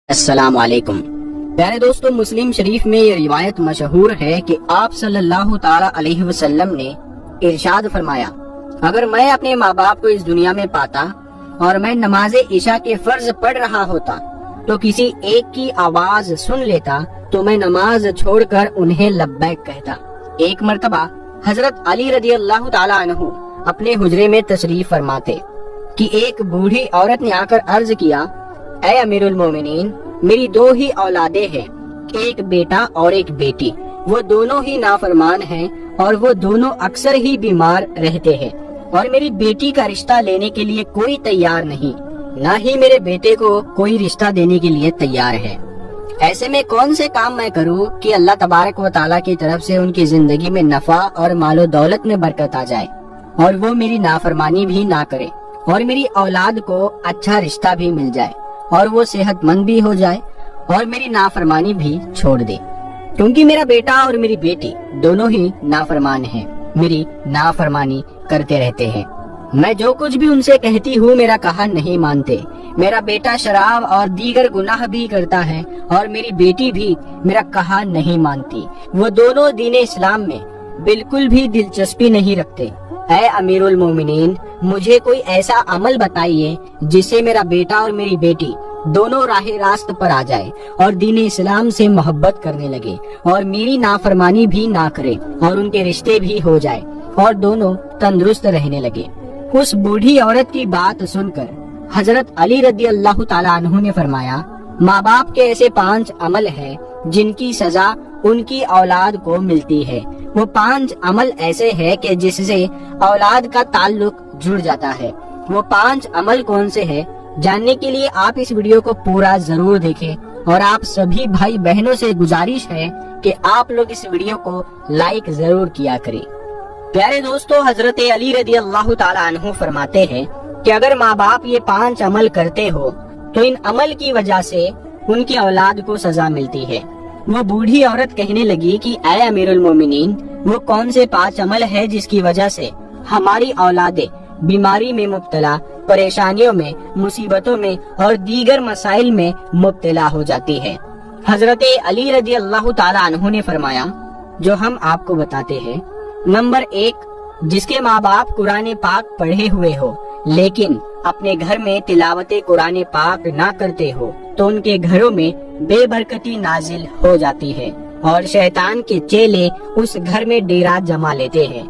السلام علیکم پیارے دوستو، مسلم شریف میں یہ روایت مشہور ہے کہ آپ صلی اللہ تعالی علیہ وسلم نے ارشاد فرمایا، اگر میں اپنے ماں باپ کو اس دنیا میں پاتا اور میں نماز عشاء کے فرض پڑھ رہا ہوتا تو کسی ایک کی آواز سن لیتا تو میں نماز چھوڑ کر انہیں لبیک کہتا۔ ایک مرتبہ حضرت علی رضی اللہ تعالی عنہ اپنے حجرے میں تشریف فرماتے کہ ایک بوڑھی عورت نے آ کر عرض کیا، اے امیر المومنین، میری دو ہی اولادیں ہیں، ایک بیٹا اور ایک بیٹی، وہ دونوں ہی نافرمان ہیں اور وہ دونوں اکثر ہی بیمار رہتے ہیں، اور میری بیٹی کا رشتہ لینے کے لیے کوئی تیار نہیں، نہ ہی میرے بیٹے کو کوئی رشتہ دینے کے لیے تیار ہے۔ ایسے میں کون سے کام میں کروں کہ اللہ تبارک و تعالیٰ کی طرف سے ان کی زندگی میں نفع اور مال و دولت میں برکت آ جائے، اور وہ میری نافرمانی بھی نہ کرے، اور میری اولاد کو اچھا رشتہ بھی مل جائے، اور وہ صحت مند بھی ہو جائے، اور میری نافرمانی بھی چھوڑ دے، کیونکہ میرا بیٹا اور میری بیٹی دونوں ہی نافرمان ہیں، میری نافرمانی کرتے رہتے ہیں۔ میں جو کچھ بھی ان سے کہتی ہوں میرا کہا نہیں مانتے، میرا بیٹا شراب اور دیگر گناہ بھی کرتا ہے، اور میری بیٹی بھی میرا کہا نہیں مانتی، وہ دونوں دین اسلام میں بالکل بھی دلچسپی نہیں رکھتے۔ اے امیر المومنین، مجھے کوئی ایسا عمل بتائیے جس سے میرا بیٹا اور میری بیٹی دونوں راہ راست پر آ جائے اور دین اسلام سے محبت کرنے لگے، اور میری نافرمانی بھی نہ کرے، اور ان کے رشتے بھی ہو جائے، اور دونوں تندرست رہنے لگے۔ اس بوڑھی عورت کی بات سن کر حضرت علی رضی اللہ تعالیٰ عنہ نے فرمایا، ماں باپ کے ایسے 5 عمل ہیں جن کی سزا ان کی اولاد کو ملتی ہے۔ وہ 5 عمل ایسے ہیں کہ جس سے اولاد کا تعلق جڑ جاتا ہے۔ وہ 5 عمل کون سے ہیں جاننے کے لیے آپ اس ویڈیو کو پورا ضرور دیکھیں، اور آپ سبھی بھائی بہنوں سے گزارش ہے کہ آپ لوگ اس ویڈیو کو لائک ضرور کیا کریں۔ پیارے دوستو، حضرت علی رضی اللہ تعالیٰ عنہ فرماتے ہیں کہ اگر ماں باپ یہ 5 عمل کرتے ہو تو ان عمل کی وجہ سے ان کی اولاد کو سزا ملتی ہے۔ وہ بوڑھی عورت کہنے لگی کہ اے امیر المومنین، وہ کون سے 5 عمل ہے جس کی وجہ سے ہماری اولادیں بیماری میں مبتلا، پریشانیوں میں، مصیبتوں میں اور دیگر مسائل میں مبتلا ہو جاتی ہے؟ حضرت علی رضی اللہ تعالیٰ عنہ نے فرمایا، جو ہم آپ کو بتاتے ہیں۔ نمبر 1، جس کے ماں باپ قرآن پاک پڑھے ہوئے ہو لیکن اپنے گھر میں تلاوت قرآن پاک نہ کرتے ہو تو ان کے گھروں میں بے برکتی نازل ہو جاتی ہے، اور شیطان کے چیلے اس گھر میں ڈیرا جما لیتے ہیں،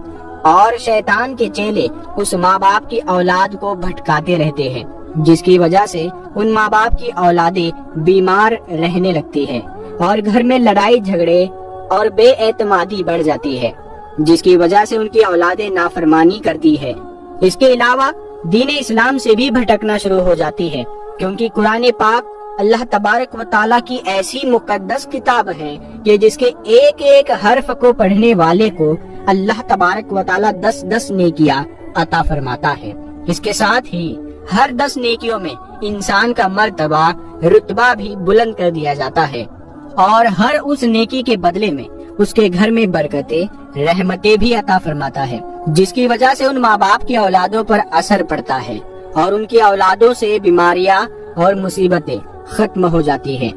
اور شیطان کے چیلے اس ماں باپ کی اولاد کو بھٹکاتے رہتے ہیں، جس کی وجہ سے ان ماں باپ کی اولادیں بیمار رہنے لگتی ہیں، اور گھر میں لڑائی جھگڑے اور بے اعتمادی بڑھ جاتی ہے، جس کی وجہ سے ان کی اولادیں نافرمانی کرتی ہے۔ اس کے علاوہ دین اسلام سے بھی بھٹکنا شروع ہو جاتی ہے، کیونکہ قرآن پاک اللہ تبارک و تعالیٰ کی ایسی مقدس کتاب ہے کہ جس کے ایک ایک حرف کو پڑھنے والے کو اللہ تبارک و تعالیٰ 10 نیکیاں عطا فرماتا ہے۔ اس کے ساتھ ہی ہر 10 نیکیوں میں انسان کا مرتبہ، رتبہ بھی بلند کر دیا جاتا ہے، اور ہر اس نیکی کے بدلے میں اس کے گھر میں برکتیں، رحمتیں بھی عطا فرماتا ہے، جس کی وجہ سے ان ماں باپ کی اولادوں پر اثر پڑتا ہے، اور ان کی اولادوں سے بیماریاں اور مصیبتیں ختم ہو جاتی ہیں،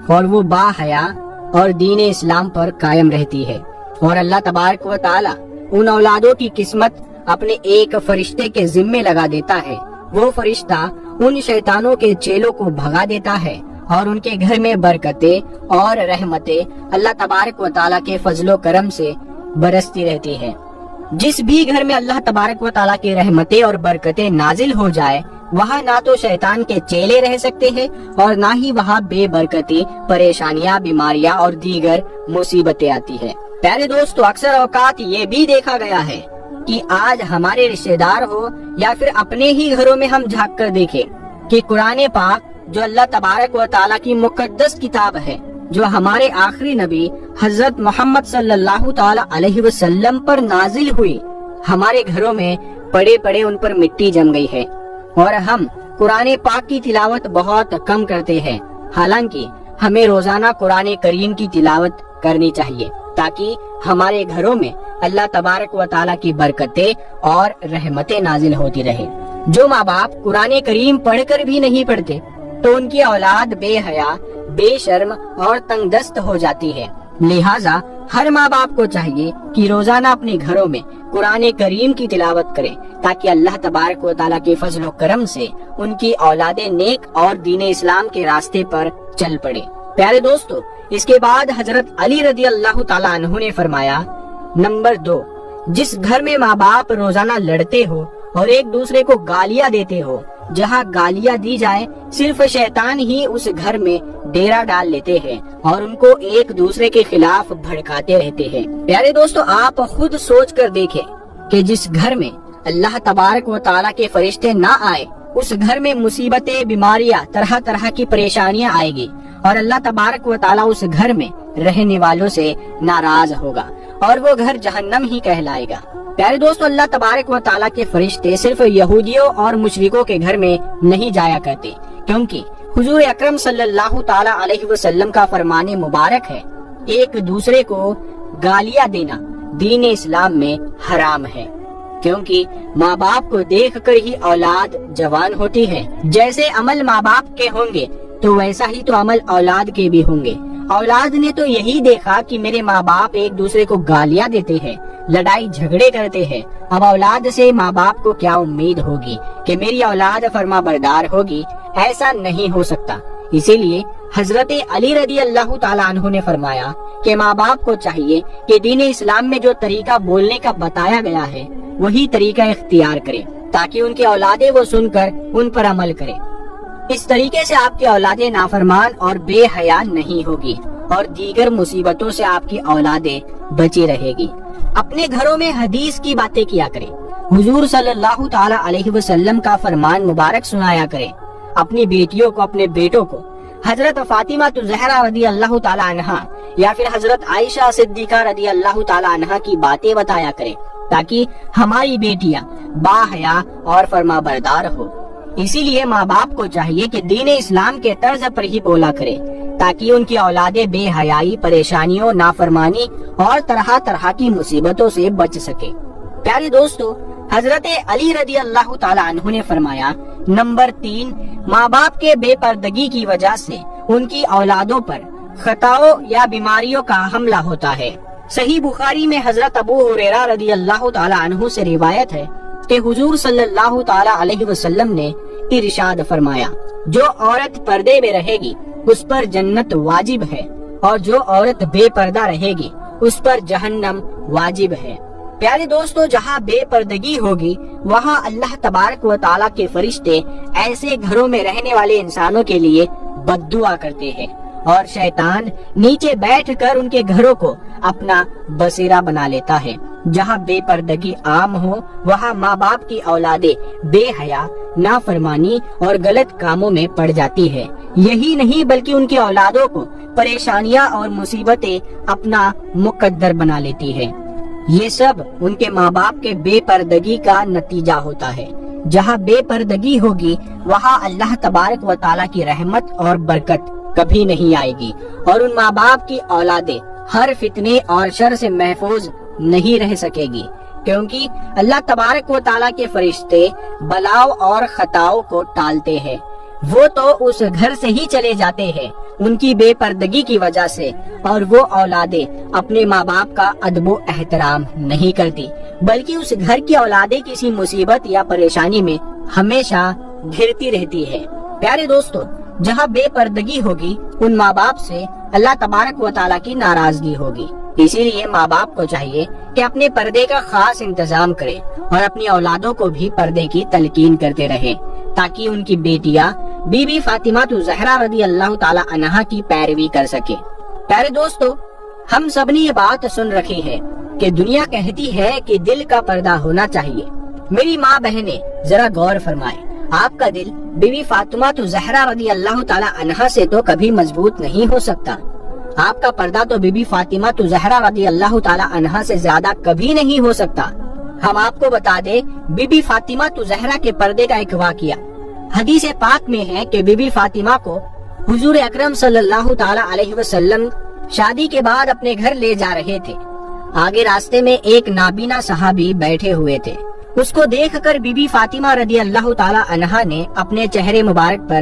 اور وہ با حیا اور دین اسلام پر قائم رہتی ہے، اور اللہ تبارک و تعالیٰ ان اولادوں کی قسمت اپنے ایک فرشتے کے ذمے لگا دیتا ہے۔ وہ فرشتہ ان شیطانوں کے چیلوں کو بھگا دیتا ہے، اور ان کے گھر میں برکتیں اور رحمتیں اللہ تبارک و تعالیٰ کے فضل و کرم سے برستی رہتی ہے۔ جس بھی گھر میں اللہ تبارک و تعالیٰ کی رحمتیں اور برکتیں نازل ہو جائے، وہاں نہ تو شیطان کے چیلے رہ سکتے ہیں، اور نہ ہی وہاں بے برکتی، پریشانیاں، بیماریاں اور دیگر مصیبتیں آتی ہیں۔ پیارے دوستو، اکثر اوقات یہ بھی دیکھا گیا ہے کہ آج ہمارے رشتہ دار ہو یا پھر اپنے ہی گھروں میں ہم جھانک کر دیکھیں کہ قرآن پاک جو اللہ تبارک و تعالیٰ کی مقدس کتاب ہے، جو ہمارے آخری نبی حضرت محمد صلی اللہ تعالیٰ علیہ وسلم پر نازل ہوئی، ہمارے گھروں میں پڑے پڑے ان پر مٹی جم گئی ہے، اور ہم قرآن پاک کی تلاوت بہت کم کرتے ہیں، حالانکہ ہمیں روزانہ قرآن کریم کی تلاوت کرنی چاہیے تاکہ ہمارے گھروں میں اللہ تبارک و تعالیٰ کی برکتیں اور رحمتیں نازل ہوتی رہے۔ جو ماں باپ قرآن کریم پڑھ کر بھی نہیں پڑھتے، تو ان کی اولاد بے حیا، بے شرم اور تنگ دست ہو جاتی ہے۔ لہٰذا ہر ماں باپ کو چاہیے کہ روزانہ اپنے گھروں میں قرآن کریم کی تلاوت کرے تاکہ اللہ تبارک و تعالیٰ کے فضل و کرم سے ان کی اولادیں نیک اور دین اسلام کے راستے پر چل پڑے۔ پیارے دوستو، اس کے بعد حضرت علی رضی اللہ تعالیٰ عنہ نے فرمایا، نمبر 2، جس گھر میں ماں باپ روزانہ لڑتے ہو اور ایک دوسرے کو گالیاں دیتے ہو، جہاں گالیاں دی جائے صرف شیطان ہی اس گھر میں ڈیرا ڈال لیتے ہیں اور ان کو ایک دوسرے کے خلاف بھڑکاتے رہتے ہیں۔ پیارے دوستو، آپ خود سوچ کر دیکھیں کہ جس گھر میں اللہ تبارک و تعالیٰ کے فرشتے نہ آئے، اس گھر میں مصیبتیں، بیماریاں، طرح طرح کی پریشانیاں آئے گی اور اللہ تبارک و تعالیٰ اس گھر میں رہنے والوں سے ناراض ہوگا اور وہ گھر جہنم ہی کہلائے گا۔ پیارے دوستو، اللہ تبارک و تعالیٰ کے فرشتے صرف یہودیوں اور مشرکوں کے گھر میں نہیں جایا کرتے، کیونکہ حضور اکرم صلی اللہ تعالیٰ علیہ وسلم کا فرمان مبارک ہے، ایک دوسرے کو گالیاں دینا دین اسلام میں حرام ہے، کیونکہ ماں باپ کو دیکھ کر ہی اولاد جوان ہوتی ہے۔ جیسے عمل ماں باپ کے ہوں گے تو ویسا ہی تو عمل اولاد کے بھی ہوں گے۔ اولاد نے تو یہی دیکھا کہ میرے ماں باپ ایک دوسرے کو گالیاں دیتے ہیں، لڑائی جھگڑے کرتے ہیں، اب اولاد سے ماں باپ کو کیا امید ہوگی کہ میری اولاد فرما بردار ہوگی؟ ایسا نہیں ہو سکتا۔ اسی لیے حضرت علی رضی اللہ تعالیٰ عنہ نے فرمایا کہ ماں باپ کو چاہیے کہ دین اسلام میں جو طریقہ بولنے کا بتایا گیا ہے وہی طریقہ اختیار کرے تاکہ ان کی اولادیں وہ سن کر ان پر عمل کرے۔ اس طریقے سے آپ کی اولادیں نافرمان اور بے حیا نہیں ہوگی اور دیگر مصیبتوں سے آپ کی اولادیں بچی رہے گی۔ اپنے گھروں میں حدیث کی باتیں کیا کریں، حضور صلی اللہ تعالیٰ علیہ وسلم کا فرمان مبارک سنایا کریں۔ اپنی بیٹیوں کو، اپنے بیٹوں کو حضرت فاطمہ زہرا رضی اللہ تعالیٰ عنہا یا پھر حضرت عائشہ صدیقہ رضی اللہ تعالیٰ عنہا کی باتیں بتایا کریں تاکہ ہماری بیٹیاں باحیا اور فرما بردار ہو۔ اسی لیے ماں باپ کو چاہیے کہ دین اسلام کے طرز پر ہی بولا کرے تاکہ ان کی اولادیں بے حیائی، پریشانیوں، نافرمانی اور طرح طرح کی مصیبتوں سے بچ سکے۔ پیارے دوستو، حضرت علی رضی اللہ تعالیٰ عنہ نے فرمایا، نمبر 3، ماں باپ کے بے پردگی کی وجہ سے ان کی اولادوں پر خطاؤں یا بیماریوں کا حملہ ہوتا ہے۔ صحیح بخاری میں حضرت ابو ہریرہ رضی اللہ تعالیٰ عنہ سے روایت ہے کہ حضور صلی اللہ تعالیٰ علیہ وسلم نے ارشاد فرمایا، جو عورت پردے میں رہے گی اس پر جنت واجب ہے اور جو عورت بے پردہ رہے گی اس پر جہنم واجب ہے۔ پیارے دوستو، جہاں بے پردگی ہوگی وہاں اللہ تبارک و تعالیٰ کے فرشتے ایسے گھروں میں رہنے والے انسانوں کے لیے بد دعا کرتے ہیں اور شیطان نیچے بیٹھ کر ان کے گھروں کو اپنا بسیرا بنا لیتا ہے۔ جہاں بے پردگی عام ہو وہاں ماں باپ کی اولادیں بے حیا، نافرمانی اور غلط کاموں میں پڑ جاتی ہے۔ یہی نہیں بلکہ ان کی اولادوں کو پریشانیاں اور مصیبتیں اپنا مقدر بنا لیتی ہے۔ یہ سب ان کے ماں باپ کے بے پردگی کا نتیجہ ہوتا ہے۔ جہاں بے پردگی ہوگی وہاں اللہ تبارک و تعالیٰ کی رحمت اور برکت کبھی نہیں آئے گی اور ان ماں باپ کی اولادیں ہر فتنے اور شر سے محفوظ نہیں رہ سکے گی، کیونکہ اللہ تبارک و تعالیٰ کے فرشتے بلاؤ اور خطاؤں کو ٹالتے ہیں۔ وہ تو اس گھر سے ہی چلے جاتے ہیں ان کی بے پردگی کی وجہ سے، اور وہ اولادیں اپنے ماں باپ کا ادب و احترام نہیں کرتی، بلکہ اس گھر کی اولادیں کسی مصیبت یا پریشانی میں ہمیشہ گھرتی رہتی ہے۔ پیارے دوستو، جہاں بے پردگی ہوگی ان ماں باپ سے اللہ تبارک و تعالیٰ کی ناراضگی ہوگی۔ اسی لیے ماں باپ کو چاہیے کہ اپنے پردے کا خاص انتظام کرے اور اپنی اولادوں کو بھی پردے کی تلقین کرتے رہے تاکہ ان کی بیٹیاں بی بی فاطمہ زہرا رضی اللہ تعالی عنہا کی پیروی کر سکے۔ پیارے دوستو، ہم سب نے یہ بات سن رکھی ہے کہ دنیا کہتی ہے کہ دل کا پردہ ہونا چاہیے۔ میری ماں بہنیں ذرا غور فرمائیں، آپ کا دل بی بی فاطمہ زہرا رضی اللہ تعالی عنہا سے تو کبھی مضبوط نہیں ہو سکتا۔ آپ کا پردہ تو بی بی فاطمہ زہرا رضی اللہ تعالی عنہا سے زیادہ کبھی نہیں ہو سکتا۔ ہم آپ کو بتا دیں بی بی فاطمہ زہرا کے پردے کا ایک واقعہ حدیث پاک میں ہے کہ بی بی فاطمہ کو حضور اکرم صلی اللہ تعالی علیہ وسلم شادی کے بعد اپنے گھر لے جا رہے تھے۔ آگے راستے میں ایک نابینا صحابی بیٹھے ہوئے تھے۔ اس کو دیکھ کر بی بی فاطمہ رضی اللہ تعالی عنہا نے اپنے چہرے مبارک پر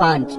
5,